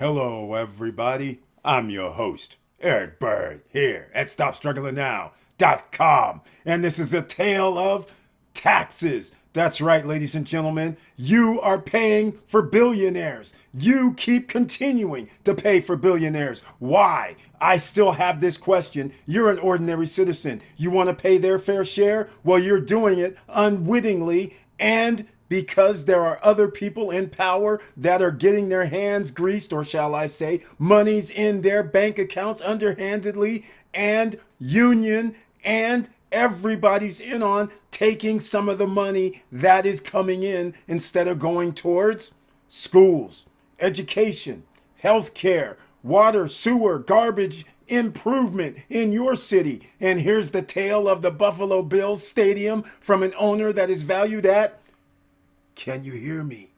Hello, everybody. I'm your host, Eric Bird, here at StopStrugglingNow.com. And this is a tale of taxes. That's right, ladies and gentlemen. You are paying for billionaires. You keep continuing to pay for billionaires. Why? I still have this question. You're an ordinary citizen. You want to pay their fair share? Well, you're doing it unwittingly and because there are other people in power that are getting their hands greased, or shall I say, monies in their bank accounts underhandedly, and union and everybody's in on taking some of the money that is coming in instead of going towards schools, education, healthcare, water, sewer, garbage improvement in your city. And here's the tale of the Buffalo Bills Stadium from an owner that is valued at, can you hear me?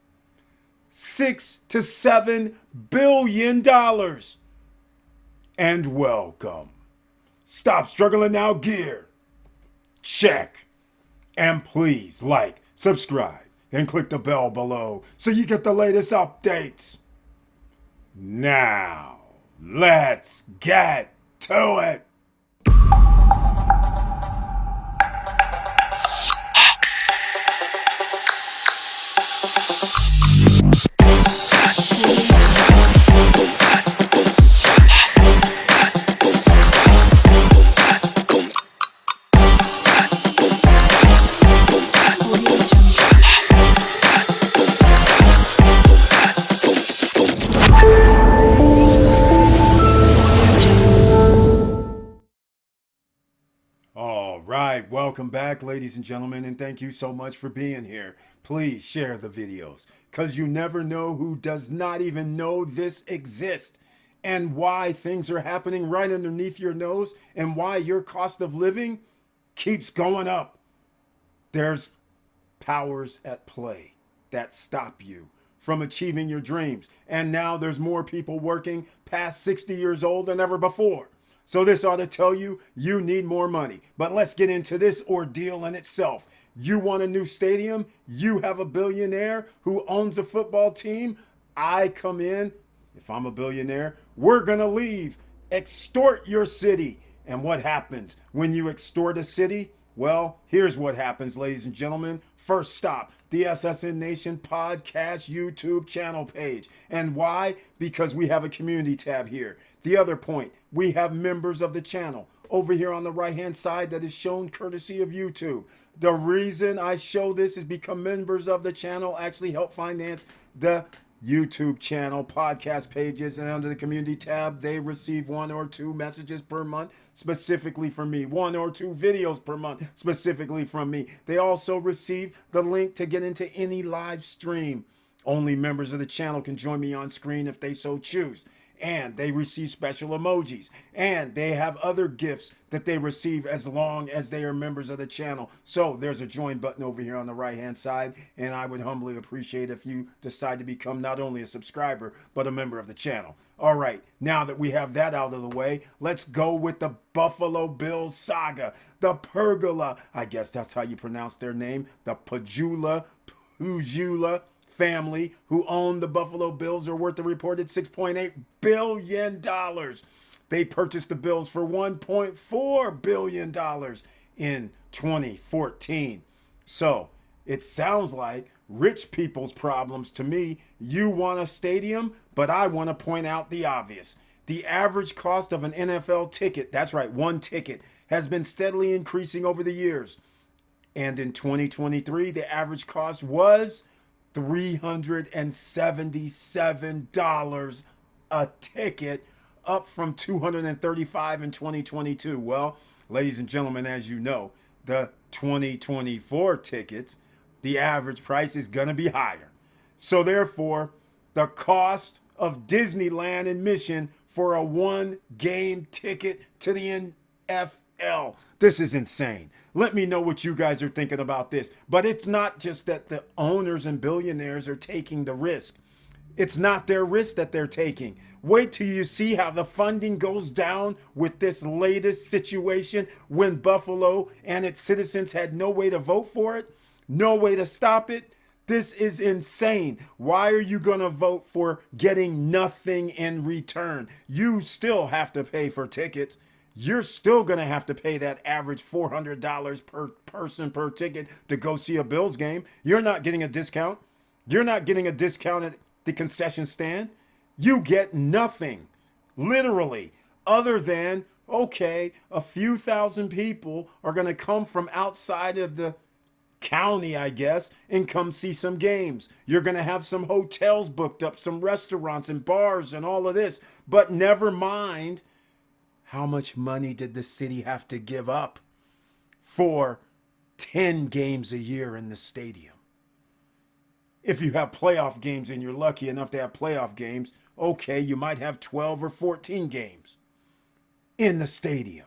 $6 to $7 billion. And welcome. Stop Struggling Now gear. Check. And please like, subscribe, and click the bell below so you get the latest updates. Now, let's get to it. All right, welcome back, ladies and gentlemen, and thank you so much for being here. Please share the videos, because you never know who does not even know this exists and why things are happening right underneath your nose and why your cost of living keeps going up. There's powers at play that stop you from achieving your dreams. And now there's more people working past 60 years old than ever before. So this ought to tell you you need more money. But let's get into this ordeal in itself. You want a new stadium? You have a billionaire who owns a football team. I come in, if I'm a billionaire, we're going to leave. Extort your city. And what happens when you extort a city? Well, here's what happens, ladies and gentlemen. First stop, the SSN Nation podcast YouTube channel page. And why? Because we have a community tab here. The other point, we have members of the channel over here on the right-hand side that is shown courtesy of YouTube. The reason I show this is because members of the channel actually help finance the YouTube channel, podcast pages, and under the community tab, they receive 1 or 2 messages per month specifically from me, 1 or 2 videos per month specifically from me. They also receive the link to get into any live stream. Only members of the channel can join me on screen if they so choose. And they receive special emojis, and they have other gifts that they receive as long as they are members of the channel. So there's a join button over here on the right hand side, and I would humbly appreciate if you decide to become not only a subscriber but a member of the channel. All right, now that we have that out of the way, let's go with the Buffalo Bills saga. The Pergola, I guess that's how you pronounce their name, the Pujula family who own the Buffalo Bills are worth a reported $6.8 billion. They purchased the Bills for $1.4 billion in 2014. So it sounds like rich people's problems to me. You want a stadium, but I want to point out the obvious. The average cost of an NFL ticket, that's right, one ticket, has been steadily increasing over the years. And in 2023, the average cost was $377 a ticket, up from $235 in 2022. Well, ladies and gentlemen, as you know, the 2024 tickets, the average price is going to be higher. So therefore, the cost of Disneyland admission for a 1-game ticket to the NFL. This is insane. Let me know what you guys are thinking about this. But it's not just that the owners and billionaires are taking the risk. It's not their risk that they're taking. Wait till you see how the funding goes down with this latest situation when Buffalo and its citizens had no way to vote for it, no way to stop it. This is insane. Why are you going to vote for getting nothing in return? You still have to pay for tickets. You're still going to have to pay that average $400 per person per ticket to go see a Bills game. You're not getting a discount. You're not getting a discount at the concession stand. You get nothing, literally, other than, okay, a few thousand people are going to come from outside of the county, I guess, and come see some games. You're going to have some hotels booked up, some restaurants and bars and all of this. But never mind, how much money did the city have to give up for 10 games a year in the stadium? If you have playoff games and you're lucky enough to have playoff games, okay, you might have 12 or 14 games in the stadium.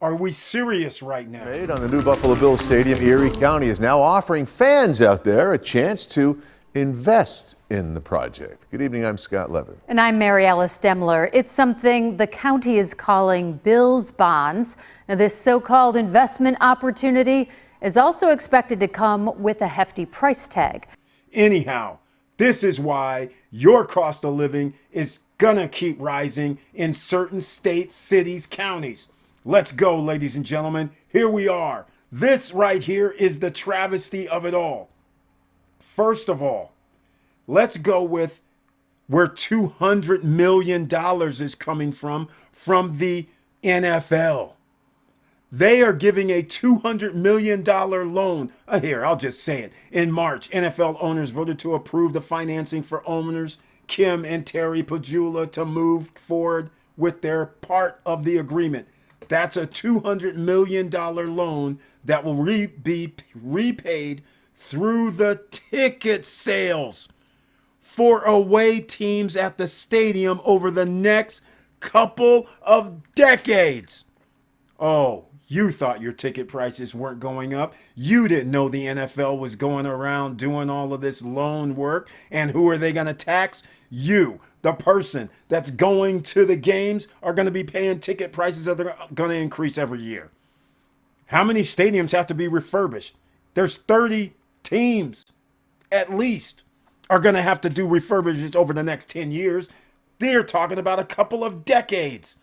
Are we serious right now? Made on the new Buffalo Bills Stadium, Erie County is now offering fans out there a chance to invest in the project. Good evening, I'm Scott Levin. And I'm Mary Alice Demler. It's something the county is calling Bills bonds. Now, this so-called investment opportunity is also expected to come with a hefty price tag. Anyhow, this is why your cost of living is gonna keep rising in certain states, cities, counties. Let's go, ladies and gentlemen. Here we are. This right here is the travesty of it all. First of all, let's go with where $200 million is coming from the NFL. They are giving a $200 million loan. Here, I'll just say it. In March, NFL owners voted to approve the financing for owners Kim and Terry Pagula to move forward with their part of the agreement. That's a $200 million loan that will be repaid through the ticket sales for away teams at the stadium over the next couple of decades. Oh, you thought your ticket prices weren't going up. You didn't know the NFL was going around doing all of this loan work. And who are they going to tax? You, the person that's going to the games, are going to be paying ticket prices that are going to increase every year. How many stadiums have to be refurbished? There's 30 teams, at least, are going to have to do refurbishments over the next 10 years. They're talking about a couple of decades.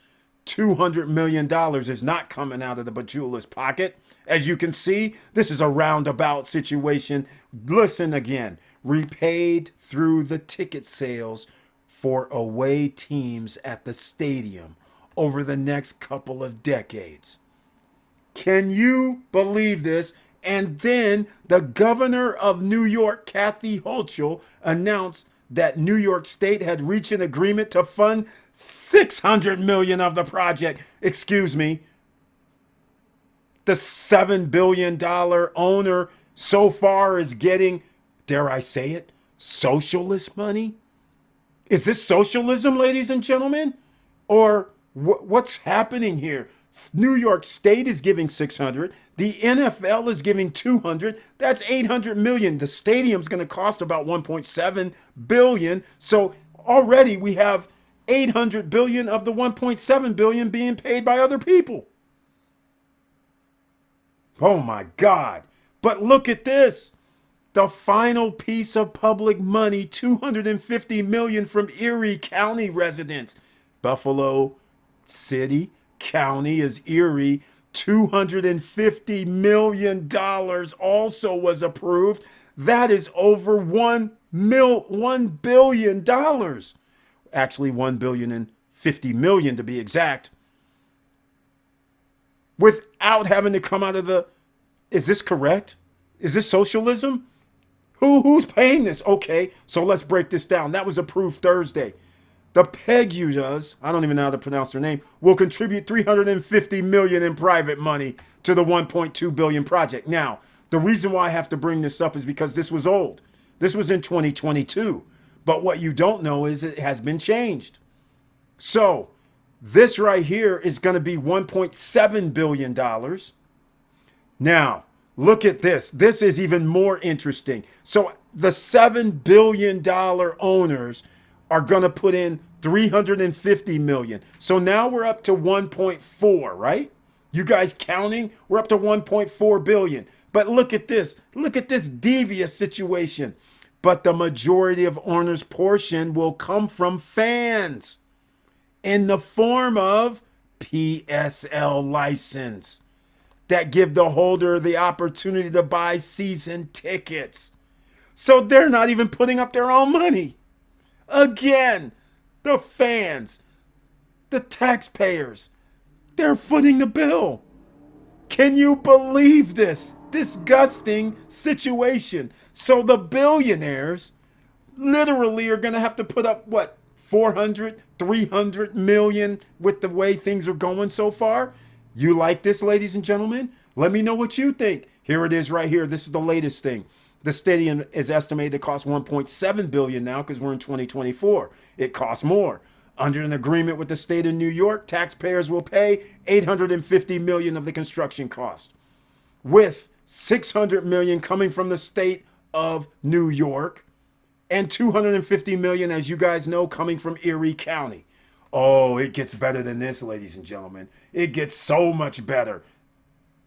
$200 million is not coming out of the Bajula's pocket. As you can see, this is a roundabout situation. Listen again. Repaid through the ticket sales for away teams at the stadium over the next couple of decades. Can you believe this? And then the governor of New York, Kathy Hochul, announced that New York State had reached an agreement to fund $600 million of the project. Excuse me. The $7 billion owner so far is getting, dare I say it, socialist money? Is this socialism, ladies and gentlemen? Or what's happening here? New York State is giving 600. The NFL is giving 200. That's 800 million. The stadium's going to cost about 1.7 billion. So already we have 800 billion of the 1.7 billion being paid by other people. Oh my God. But look at this. The final piece of public money, 250 million from Erie County residents. Buffalo City County is Erie. $250 million also was approved. That is over $1 billion. Actually, $1.05 billion to be exact. Without having to come out of the, is this correct? Is this socialism? Who's paying this? Okay, so let's break this down. That was approved Thursday. The Pegulas, I don't even know how to pronounce their name, will contribute $350 million in private money to the $1.2 billion project. Now, the reason why I have to bring this up is because this was old. This was in 2022. But what you don't know is it has been changed. So this right here is going to be $1.7 billion. Now, look at this. This is even more interesting. So the $7 billion owners are going to put in $350 million. So now we're up to 1.4, right? You guys counting? We're up to 1.4 billion. But look at this. Look at this devious situation. But the majority of owner's portion will come from fans in the form of PSL license that give the holder the opportunity to buy season tickets. So they're not even putting up their own money. Again, the fans, the taxpayers, they're footing the bill. Can you believe this disgusting situation? So the billionaires literally are going to have to put up what, 400, 300 million with the way things are going so far? You like this, ladies and gentlemen? Let me know what you think. Here it is right here. This is the latest thing. The stadium is estimated to cost 1.7 billion now because we're in 2024. It costs more. Under an agreement with the state of New York, taxpayers will pay 850 million of the construction cost, with 600 million coming from the state of New York and 250 million, as you guys know, coming from Erie County. Oh, it gets better than this, ladies and gentlemen. It gets so much better.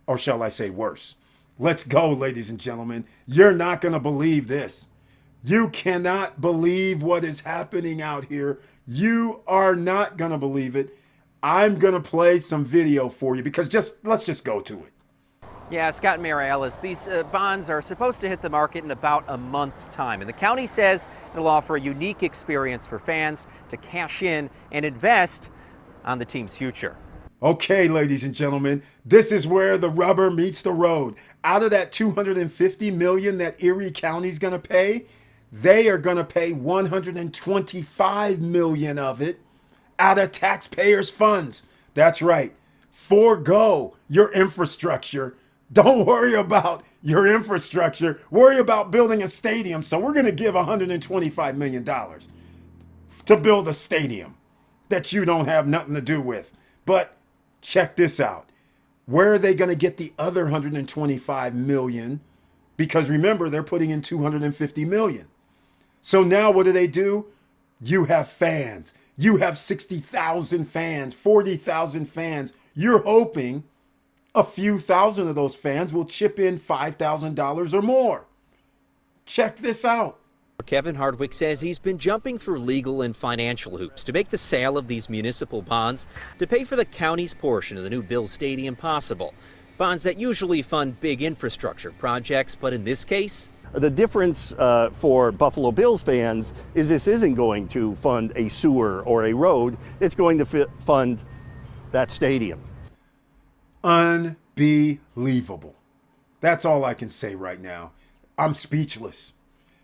Or shall I say worse? Let's go, ladies and gentlemen. You're not going to believe this. You cannot believe what is happening out here. You are not going to believe it. I'm going to play some video for you because let's just go to it. Yeah, Scott and Mary Ellis, these bonds are supposed to hit the market in about a month's time. And the county says it'll offer a unique experience for fans to cash in and invest on the team's future. Okay, ladies and gentlemen, this is where the rubber meets the road. Out of that 250 million that Erie County's going to pay, they are going to pay 125 million of it out of taxpayers' funds. That's right. Forgo your infrastructure. Don't worry about your infrastructure. Worry about building a stadium. So we're going to give $125 million to build a stadium that you don't have nothing to do with. But check this out. Where are they going to get the other 125 million? Because remember, they're putting in 250 million. So now what do? You have fans. You have 60,000 fans, 40,000 fans. You're hoping a few thousand of those fans will chip in $5,000 or more. Check this out. Kevin Hardwick says he's been jumping through legal and financial hoops to make the sale of these municipal bonds to pay for the county's portion of the new Bills Stadium possible. Bonds that usually fund big infrastructure projects, but in this case, the difference for Buffalo Bills fans is this isn't going to fund a sewer or a road. It's going to fund that stadium. Unbelievable. That's all I can say right now. I'm speechless.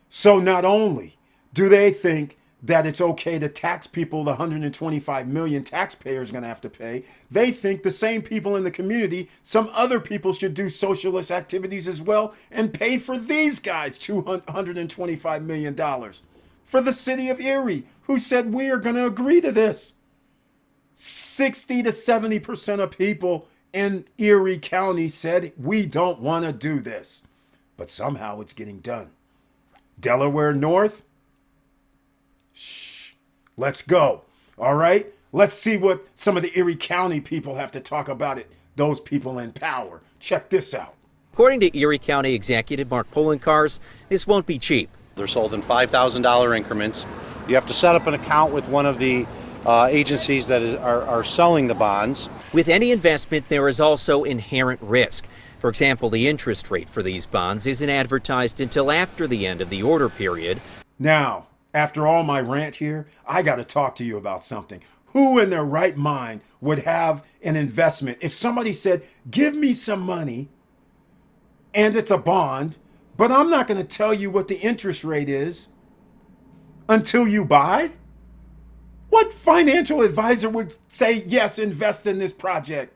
So not only do they think that it's okay to tax people the 125 million taxpayers are going to have to pay, they think the same people in the community, some other people should do socialist activities as well and pay for these guys $225 million for the city of Erie, who said we are going to agree to this. 60 to 70% of people in Erie County said we don't want to do this, but somehow it's getting done. Delaware North, shh, let's go. All right, let's see what some of the Erie County people have to talk about it. Those people in power. Check this out. according to Erie County Executive Mark Poloncarz, this won't be cheap. They're sold in $5,000 increments. You have to set up an account with one of the agencies that are selling the bonds. With any investment, there is also inherent risk. For example, the interest rate for these bonds isn't advertised until after the end of the order period. Now, after all my rant here, I got to talk to you about something. Who in their right mind would have an investment? If somebody said, give me some money and it's a bond, but I'm not going to tell you what the interest rate is until you buy? What financial advisor would say, yes, invest in this project?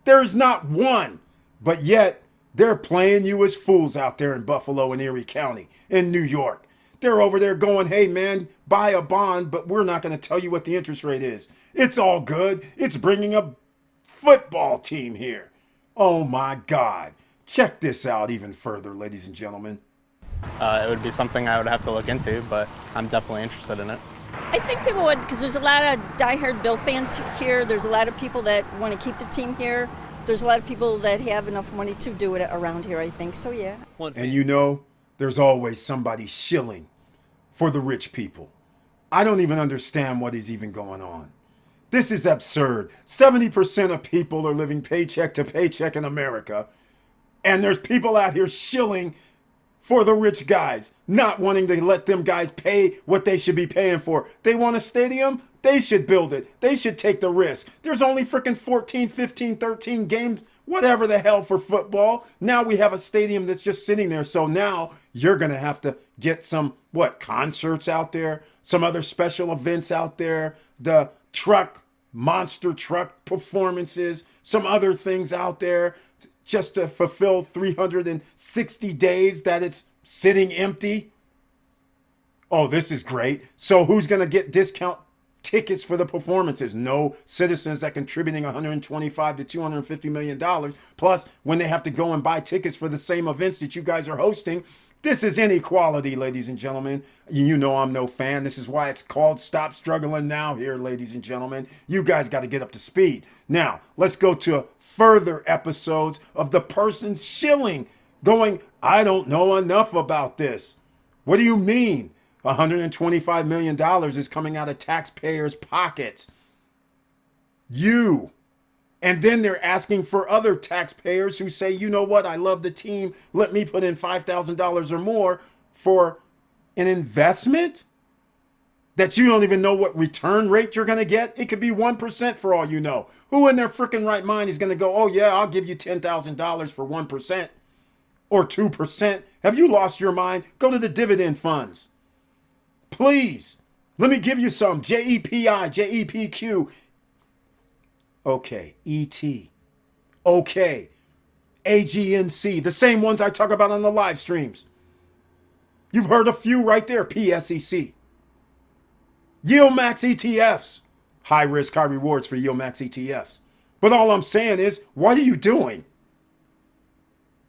There's not one. But yet, they're playing you as fools out there in Buffalo and Erie County, in New York. They're over there going, hey man, buy a bond, but we're not going to tell you what the interest rate is. It's all good. It's bringing a football team here. Oh my God. Check this out even further, ladies and gentlemen. It would be something I would have to look into, but I'm definitely interested in it. I think people would, because there's a lot of diehard Bill fans here. There's a lot of people that want to keep the team here. there's a lot of people that have enough money to do it around here, I think. So, yeah. And you know, there's always somebody shilling for the rich people. I don't even understand what is even going on. This is absurd. 70% of people are living paycheck to paycheck in America. And there's people out here shilling for the rich guys, not wanting to let them guys pay what they should be paying for. They want a stadium? They should build it. They should take the risk. There's only freaking 14, 15, 13 games, whatever the hell, for football. Now we have a stadium that's just sitting there. So now you're going to have to get some, concerts out there, some other special events out there, the monster truck performances, some other things out there just to fulfill 360 days that it's sitting empty. Oh, this is great. So who's going to get discount tickets for the performances? No citizens that contributing $125 to $250 million. Plus, when they have to go and buy tickets for the same events that you guys are hosting. This is inequality, ladies and gentlemen. You know I'm no fan. This is why it's called Stop Struggling Now here, ladies and gentlemen. You guys got to get up to speed. Now, let's go to further episodes of the person shilling, going, I don't know enough about this. What do you mean? $125 million is coming out of taxpayers' pockets. You. And then they're asking for other taxpayers who say, you know what, I love the team. Let me put in $5,000 or more for an investment that you don't even know what return rate you're going to get. It could be 1% for all you know. Who in their freaking right mind is going to go, oh yeah, I'll give you $10,000 for 1% or 2%. Have you lost your mind? Go to the dividend funds. Please, let me give you some. JEPI, JEPQ. Okay, ET. Okay, AGNC. The same ones I talk about on the live streams. You've heard a few right there. PSEC. Yield Max ETFs. High risk, high rewards for Yield Max ETFs. But all I'm saying is, what are you doing?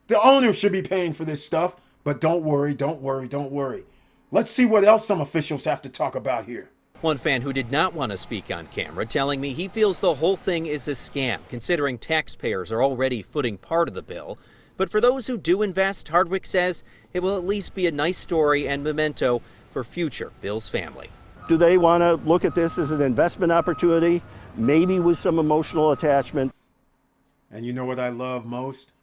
The owner should be paying for this stuff. But don't worry, don't worry, don't worry. Let's see what else some officials have to talk about here. One fan who did not want to speak on camera telling me he feels the whole thing is a scam, considering taxpayers are already footing part of the bill. But for those who do invest, Hardwick says it will at least be a nice story and memento for future Bill's family. Do they want to look at this as an investment opportunity, maybe with some emotional attachment? And you know what I love most?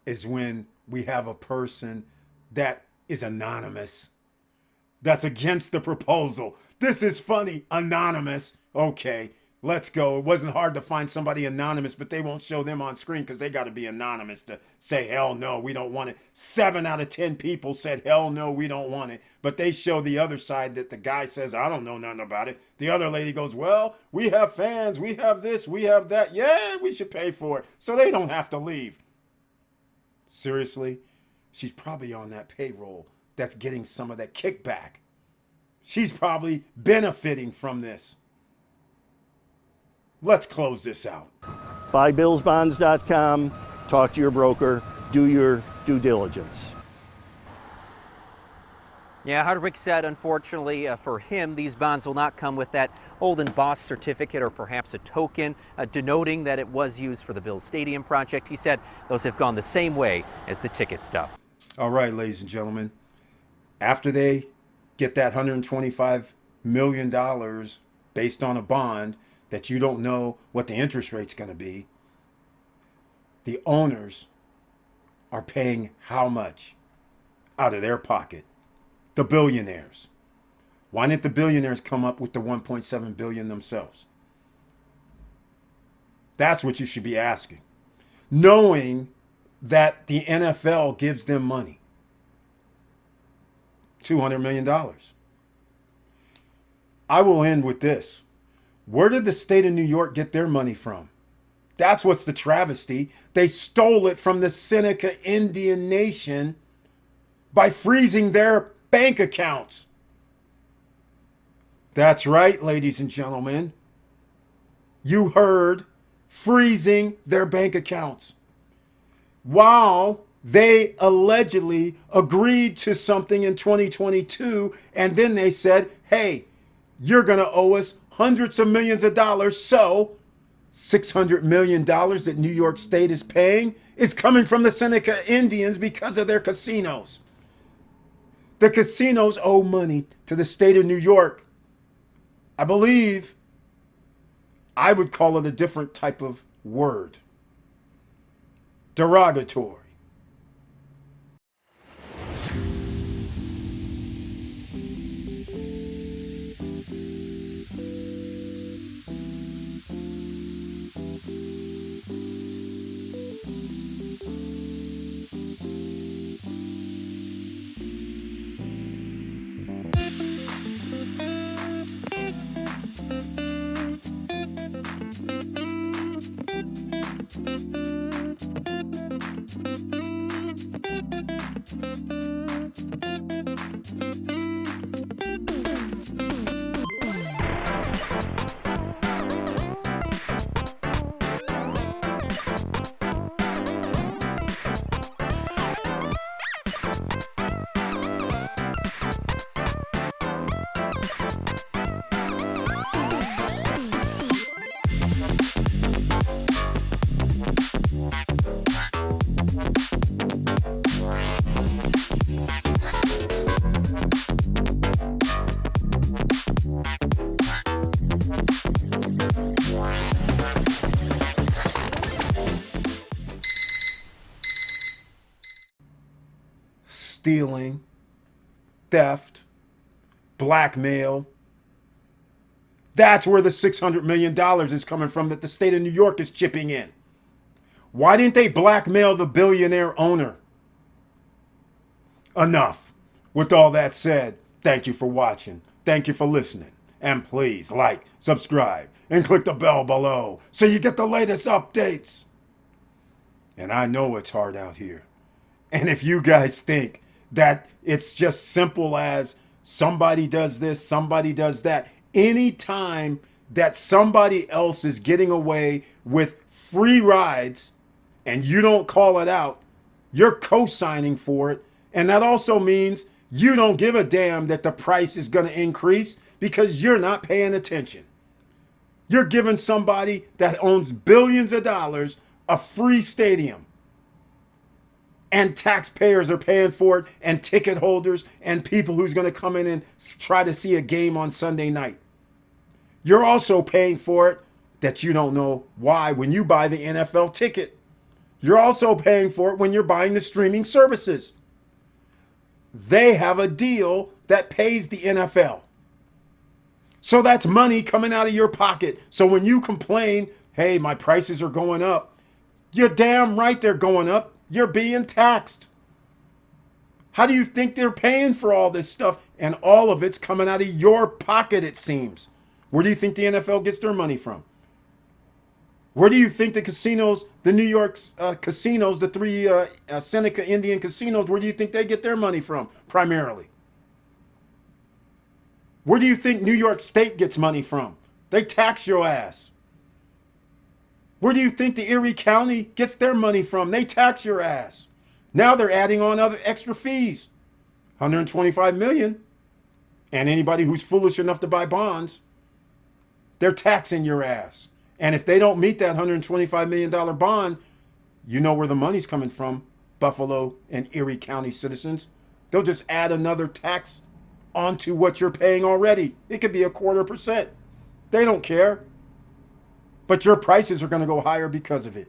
Is when we have a person that is anonymous, that's against the proposal. This is funny. Anonymous. Okay, let's go. It wasn't hard to find somebody anonymous, but they won't show them on screen because they got to be anonymous to say, hell no, we don't want it. 7 out of 10 people said, hell no, we don't want it. But they show the other side that the guy says, I don't know nothing about it. The other lady goes, well, we have fans. We have this. We have that. Yeah, we should pay for it. So they don't have to leave. Seriously? She's probably on that payroll that's getting some of that kickback. She's probably benefiting from this. Let's close this out. Buybillsbonds.com, talk to your broker, do your due diligence. Yeah, Hardwick said, unfortunately for him, these bonds will not come with that old embossed certificate or perhaps a token denoting that it was used for the Bills Stadium project. He said those have gone the same way as the ticket stub. All right, ladies and gentlemen, after they get that $125 million based on a bond that you don't know what the interest rate's going to be, the owners are paying how much out of their pocket? The billionaires. Why didn't the billionaires come up with the $1.7 billion themselves? That's what you should be asking. Knowing that the NFL gives them money. $200 million. I will end with this. Where did the state of New York get their money from? That's what's the travesty. They stole it from the Seneca Indian Nation by freezing their bank accounts. That's right, ladies and gentlemen. You heard, freezing their bank accounts. While they allegedly agreed to something in 2022, and then they said, hey, you're going to owe us hundreds of millions of dollars, so $600 million that New York State is paying is coming from the Seneca Indians because of their casinos. The casinos owe money to the state of New York. I believe I would call it a different type of word. Derogatory. Stealing, theft, blackmail. That's where the $600 million is coming from that the state of New York is chipping in. Why didn't they blackmail the billionaire owner? Enough. With all that said, thank you for watching. Thank you for listening. And please like, subscribe, and click the bell below so you get the latest updates. And I know it's hard out here. And if you guys think that it's just simple as somebody does this, somebody does that, anytime that somebody else is getting away with free rides and you don't call it out, you're co-signing for it. And that also means you don't give a damn that the price is going to increase because you're not paying attention. You're giving somebody that owns billions of dollars a free stadium. And taxpayers are paying for it, and ticket holders, and people who's going to come in and try to see a game on Sunday night. You're also paying for it that you don't know why when you buy the NFL ticket. You're also paying for it when you're buying the streaming services. They have a deal that pays the NFL. So that's money coming out of your pocket. So when you complain, hey, my prices are going up, you're damn right they're going up. You're being taxed. How do you think they're paying for all this stuff? And all of it's coming out of your pocket, it seems. Where do you think the NFL gets their money from? Where do you think the casinos, the New York casinos, the three Seneca Indian casinos, where do you think they get their money from primarily? Where do you think New York State gets money from? They tax your ass. Where do you think the Erie County gets their money from? They tax your ass. Now they're adding on other extra fees. $125 million. And anybody who's foolish enough to buy bonds, they're taxing your ass. And if they don't meet that $125 million bond, you know where the money's coming from, Buffalo and Erie County citizens. They'll just add another tax onto what you're paying already. It could be 0.25%. They don't care. But your prices are going to go higher because of it.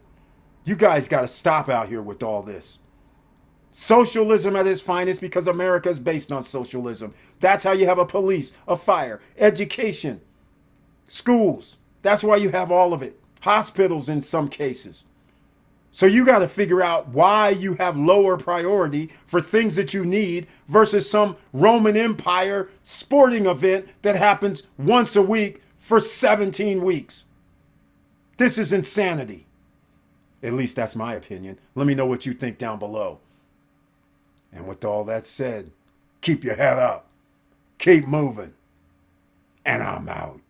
You guys got to stop out here with all this. Socialism at its finest because America is based on socialism. That's how you have a police, a fire, education, schools. That's why you have all of it. Hospitals in some cases. So you got to figure out why you have lower priority for things that you need versus some Roman Empire sporting event that happens once a week for 17 weeks. This is insanity. At least that's my opinion. Let me know what you think down below. And with all that said, keep your head up. Keep moving. And I'm out.